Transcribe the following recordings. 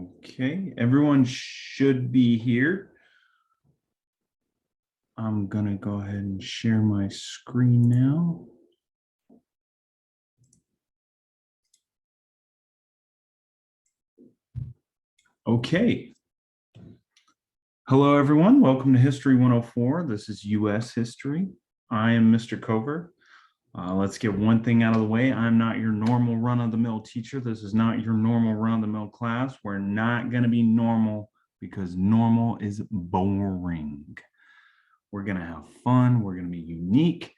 Okay, everyone should be here. I'm gonna go ahead and share my screen now. Okay. Hello, everyone. Welcome to History 104. This is U.S. History. I am Mr. Cover. Let's get one thing out of the way. I'm not your normal run-of-the-mill teacher. This is not your normal run-of-the-mill class. We're not going to be normal because normal is boring. We're going to have fun. We're going to be unique.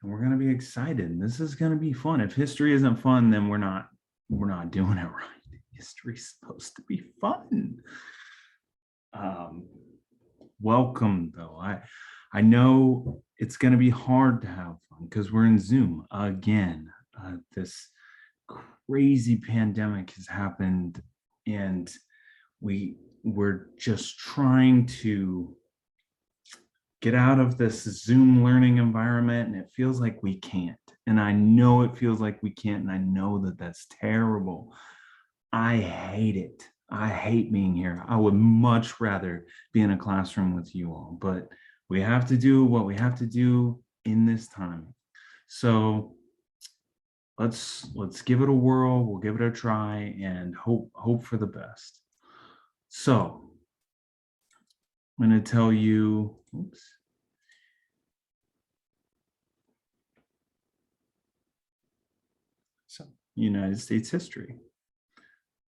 And we're going to be excited. This is going to be fun. If history isn't fun, then we're not doing it right. History's supposed to be fun. Welcome, though. I know it's going to be hard to have fun because we're in Zoom again. This crazy pandemic has happened, and we're just trying to get out of this Zoom learning environment, and it feels like we can't. And I know it feels like we can't, and I know that that's terrible. I hate it. I hate being here. I would much rather be in a classroom with you all, but we have to do what we have to do in this time. So let's give it a whirl. We'll give it a try and hope for the best. So I'm going to tell you, oops. So, United States history.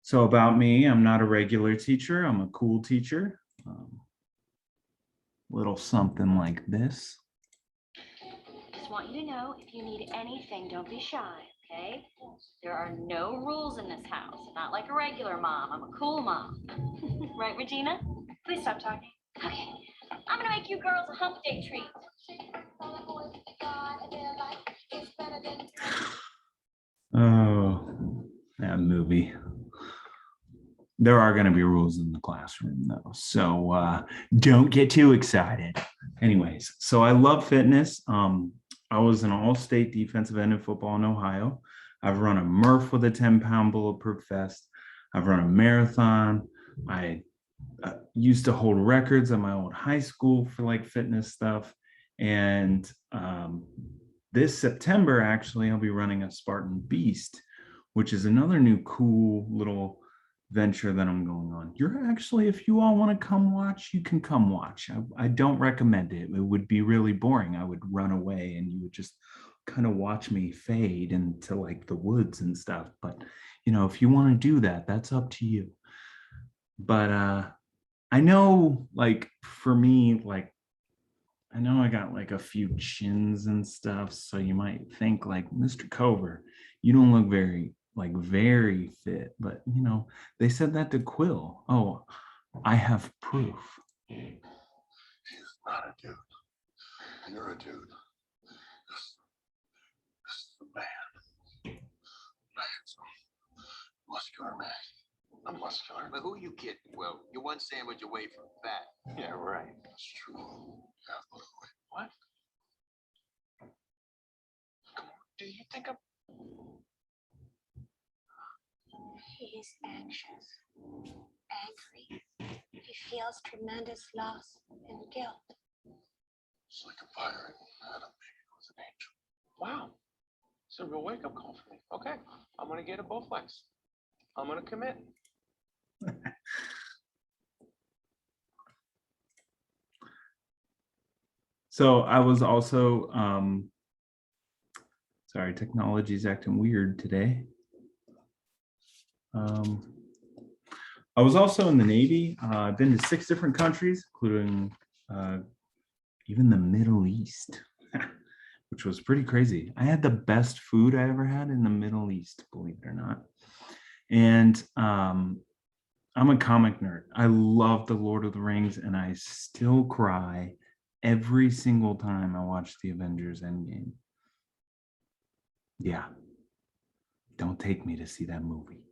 So about me, I'm not a regular teacher. I'm a cool teacher. Little something like this. Just want you to know, if you need anything, don't be shy, okay? There are no rules in this house. Not like a regular mom. I'm a cool mom. Right, Regina? Please stop talking. Okay. I'm gonna make you girls a hump day treat. Oh, that movie. There are going to be rules in the classroom, though, so don't get too excited. Anyways, so I love fitness. I was an all-state defensive end in football in Ohio. I've run a Murph with a 10-pound bulletproof vest. I've run a marathon. I used to hold records at my old high school for like fitness stuff. And this September, actually, I'll be running a Spartan Beast, which is another new cool little venture that I'm going on. You're actually, if you all want to come watch, you can come watch. I don't recommend it. It would be really boring. I would run away and you would just kind of watch me fade into like the woods and stuff. But, you know, if you want to do that, that's up to you. But I know, like, for me, like, I know I got like a few chins and stuff. So you might think like, Mr. Cover, you don't look very fit, but you know, they said that to Quill. Oh, I have proof. He's not a dude. You're a dude. This is the man. Muscular man. I'm muscular. But who you kidding? Well, you're one sandwich away from fat. Yeah, right. That's true. Yeah, what? Come on. Do you think I'm... He is anxious, angry. He feels tremendous loss and guilt. It's like a fire in Adam. Maybe it was an angel. Wow. It's a real wake-up call for me. Okay. I'm going to get it both ways. I'm going to commit. So I was also, sorry, technology's acting weird today. I was also in the Navy. I've been to 6 different countries, including even the Middle East, which was pretty crazy. I had the best food I ever had in the Middle East, believe it or not. And I'm a comic nerd. I love The Lord of the Rings, and I still cry every single time I watch the Avengers Endgame. Yeah. Don't take me to see that movie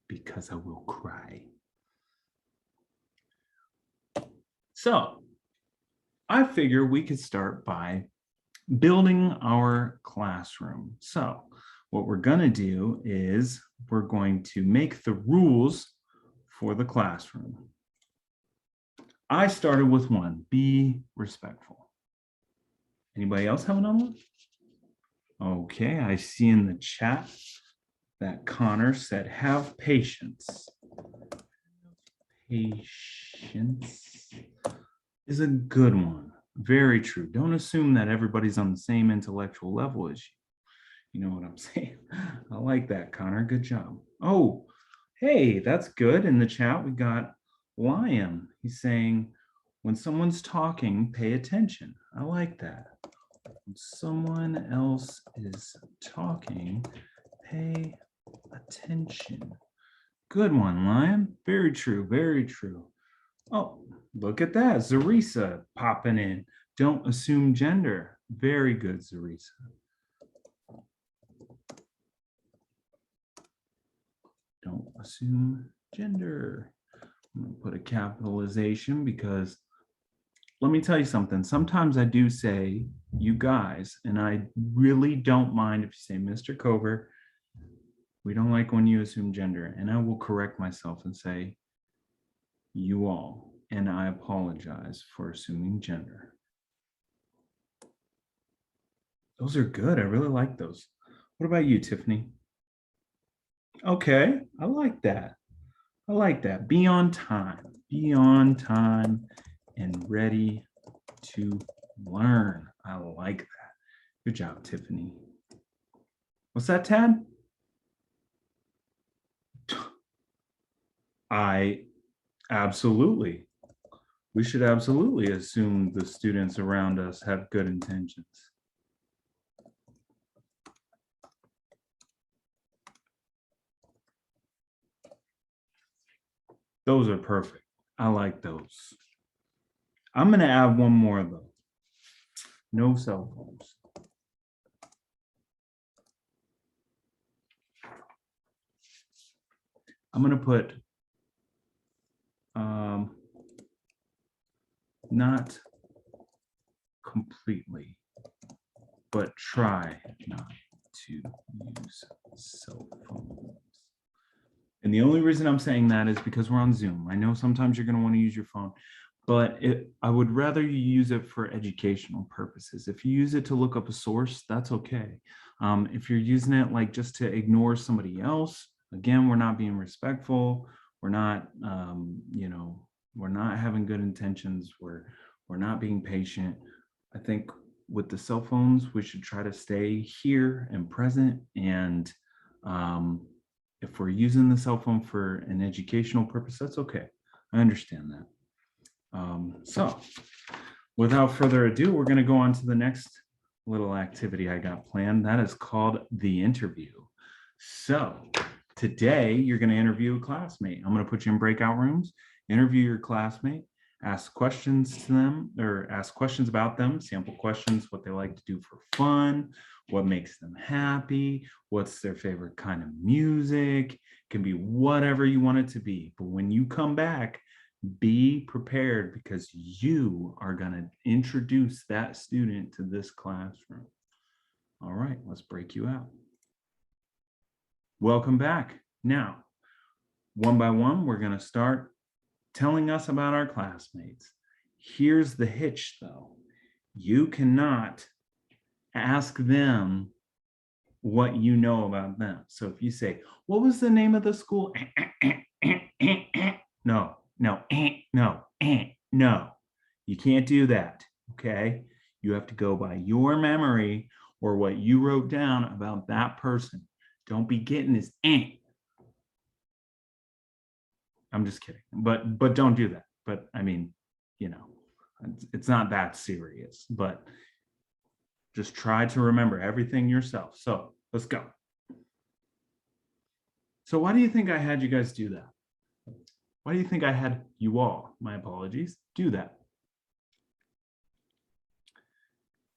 because I will cry. So I figure we could start by building our classroom. So what we're going to do is we're going to make the rules for the classroom. I started with one, be respectful. Anybody else have another one? Okay, I see in the chat that Connor said, have patience. Patience is a good one. Very true. Don't assume that everybody's on the same intellectual level as you. You know what I'm saying? I like that, Connor. Good job. Oh, hey, that's good. In the chat, we got Liam. He's saying, when someone's talking, pay attention. I like that. When someone else is talking, pay attention. Good one, Lion. Very true, very true. Oh, look at that. Zarisa popping in. Don't assume gender. Very good, Zarisa. Don't assume gender. I'm going to put a capitalization because let me tell you something. Sometimes I do say you guys, and I really don't mind if you say Mr. Cover. We don't like when you assume gender, and I will correct myself and say you all, and I apologize for assuming gender. Those are good. I really like those. What about you, Tiffany? Okay, I like that. I like that. Be on time. Be on time and ready to learn. I like that. Good job, Tiffany. What's that, Tad? Absolutely. We should absolutely assume the students around us have good intentions. Those are perfect. I like those. I'm going to add one more though. No cell phones. I'm going to put not completely, but try not to use cell phones. And the only reason I'm saying that is because we're on Zoom. I know sometimes you're going to want to use your phone, but I would rather you use it for educational purposes. If you use it to look up a source, that's okay. If you're using it like just to ignore somebody else, again, we're not being respectful. We're not, we're not having good intentions. We're not being patient. I think with the cell phones, we should try to stay here and present. And if we're using the cell phone for an educational purpose, that's okay. I understand that. So without further ado, we're going to go on to the next little activity I got planned. That is called the interview. So today you're going to interview a classmate. I'm going to put you in breakout rooms, interview your classmate, ask questions to them or ask questions about them, sample questions, what they like to do for fun, what makes them happy, what's their favorite kind of music. It can be whatever you want it to be. But when you come back, be prepared because you are going to introduce that student to this classroom. All right, let's break you out. Welcome back. Now, one by one, we're going to start telling us about our classmates. Here's the hitch, though. You cannot ask them what you know about them. So if you say, what was the name of the school? No. You can't do that, okay? You have to go by your memory or what you wrote down about that person. Don't be getting this. I'm just kidding, but don't do that. But I mean, it's not that serious, but just try to remember everything yourself. So let's go. So why do you think I had you guys do that? Why do you think I had you all, my apologies, do that?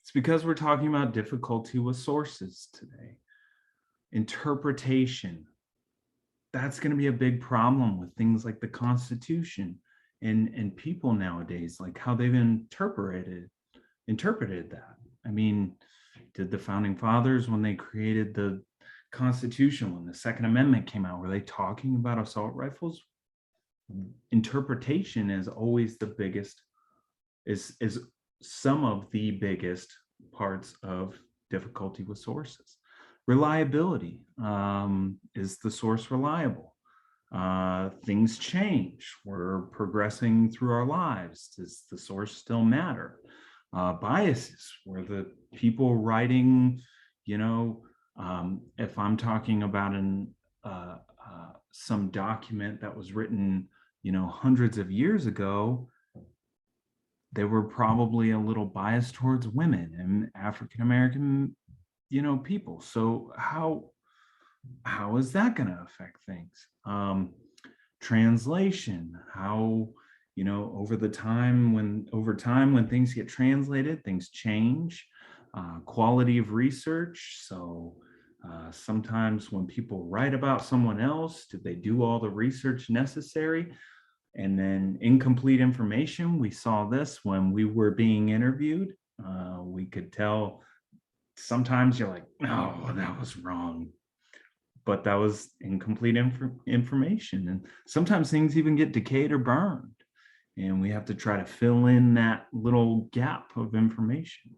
It's because we're talking about difficulty with sources today. Interpretation. That's going to be a big problem with things like the Constitution and people nowadays, like how they've interpreted that. I mean, did the founding fathers, when they created the Constitution, when the Second Amendment came out, were they talking about assault rifles? interpretation is always the biggest, is some of the biggest parts of difficulty with sources. Reliability, is the source reliable? Things change. We're progressing through our lives. Does the source still matter? Biases, were the people writing, if I'm talking about some document that was written, hundreds of years ago, they were probably a little biased towards women and African American, people. So how is that going to affect things? Translation, how, over time when things get translated, things change. Quality of research. So sometimes when people write about someone else, did they do all the research necessary? And then incomplete information. We saw this when we were being interviewed. We could tell sometimes you're like, oh, that was wrong. But that was incomplete information. And sometimes things even get decayed or burned. And we have to try to fill in that little gap of information.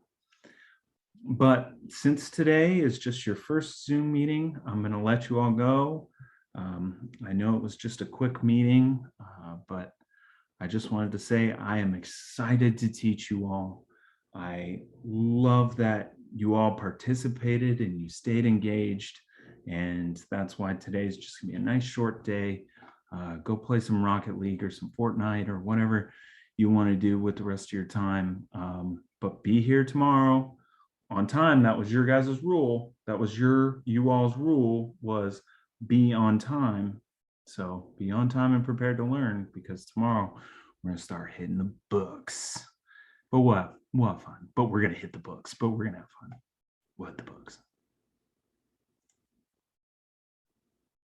But since today is just your first Zoom meeting, I'm going to let you all go. I know it was just a quick meeting, but I just wanted to say I am excited to teach you all. I love that you all participated and you stayed engaged. And that's why today is just gonna be a nice short day. Go play some Rocket League or some Fortnite or whatever you want to do with the rest of your time. But be here tomorrow on time. That was your guys' rule. That was you all's rule, was be on time. So be on time and prepared to learn, because tomorrow we're going to start hitting the books. But we'll have fun. But we're going to hit the books, but we're going to have fun with the books.